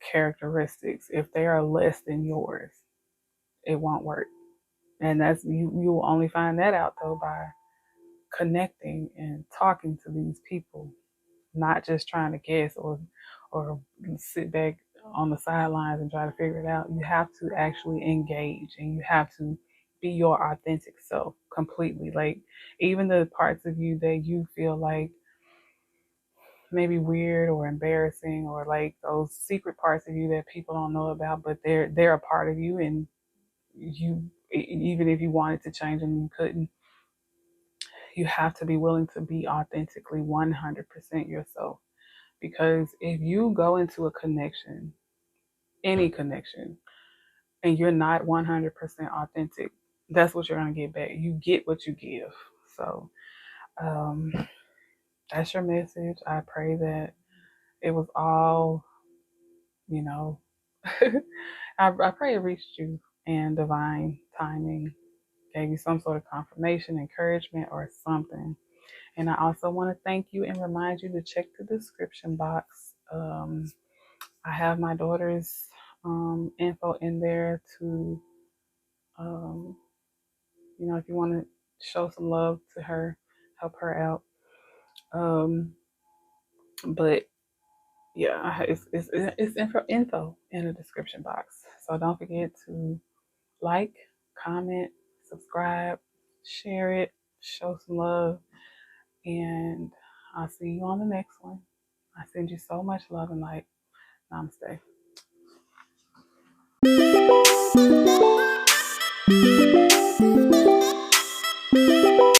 Speaker 1: characteristics, if they are less than yours, it won't work. And that's you will only find that out though by connecting and talking to these people, not just trying to guess or sit back on the sidelines and try to figure it out. You have to actually engage, and you have to be your authentic self completely. Like, even the parts of you that you feel like maybe weird or embarrassing, or like those secret parts of you that people don't know about, but they're a part of you, and you, even if you wanted to change them, you couldn't. You have to be willing to be authentically 100% yourself. Because if you go into a connection, any connection, and you're not 100% authentic, that's what you're going to get back. You get what you give. So um, that's your message. I pray that it was all, you know, I pray it reached you, and divine timing gave you some sort of confirmation, encouragement, or something. And I also want to thank you and remind you to check the description box. I have my daughter's info in there to, um, if you want to show some love to her, help her out. Um, but yeah, it's info in the description box. So don't forget to like, comment, subscribe, share it, show some love, and I'll see you on the next one. I send you so much love and light. Namaste.